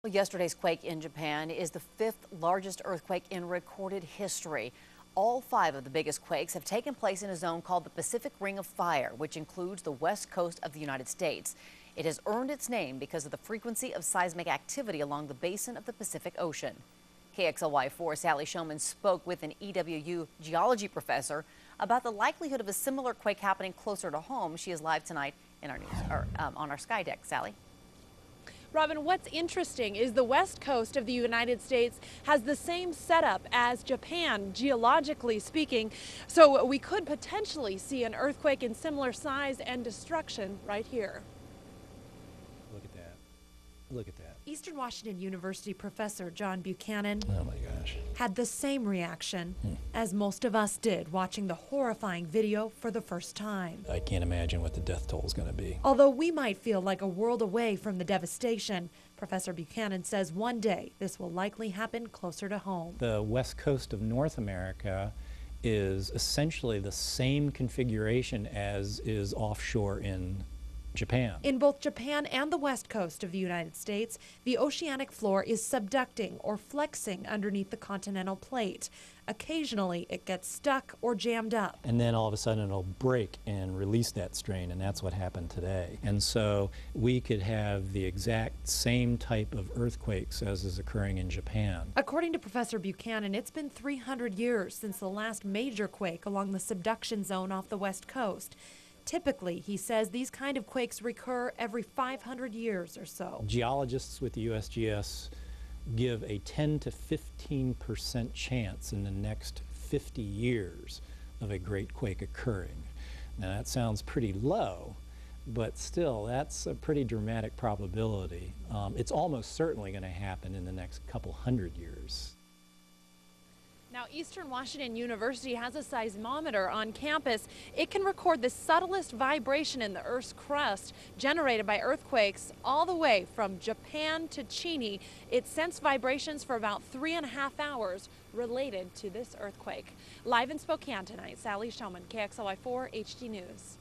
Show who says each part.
Speaker 1: Well, yesterday's quake in Japan is the fifth largest earthquake in recorded history. All five of the biggest quakes have taken place in a zone called the Pacific Ring of Fire, which includes the west coast of the United States. It has earned its name because of the frequency of seismic activity along the basin of the Pacific Ocean. KXLY4 Sally Showman spoke with an EWU geology professor about the likelihood of a similar quake happening closer to home. She is live tonight in our news, on our sky deck. Sally?
Speaker 2: Robyn, what's interesting is the west coast of the United States has the same setup as Japan, geologically speaking, so we could potentially see an earthquake in similar size and destruction right here.
Speaker 3: Look at that. Look at that.
Speaker 2: Eastern Washington University professor John Buchanan
Speaker 3: Oh my gosh.
Speaker 2: had the same reaction as most of us did watching the horrifying video for the first time.
Speaker 3: I can't imagine what the death toll is going to be.
Speaker 2: Although we might feel like a world away from the devastation, Professor Buchanan says one day this will likely happen closer to home.
Speaker 3: The west coast of North America is essentially the same configuration as is offshore in Japan.
Speaker 2: In both Japan and the west coast of the United States, the oceanic floor is subducting or flexing underneath the continental plate. Occasionally, it gets stuck or jammed up.
Speaker 3: And then all of a sudden it'll break and release that strain, and that's what happened today. And so we could have the exact same type of earthquakes as is occurring in Japan.
Speaker 2: According to Professor Buchanan, it's been 300 years since the last major quake along the subduction zone off the west coast. Typically, he says, these kind of quakes recur every 500 years or so.
Speaker 3: Geologists with the USGS give a 10 to 15% chance in the next 50 years of a great quake occurring. Now that sounds pretty low, but still that's a pretty dramatic probability. It's almost certainly going to happen in the next couple hundred years.
Speaker 2: Now, Eastern Washington University has a seismometer on campus. It can record the subtlest vibration in the Earth's crust generated by earthquakes all the way from Japan to Chile. It sensed vibrations for about 3.5 hours related to this earthquake. Live in Spokane tonight, Sally Showman, KXLY4 HD News.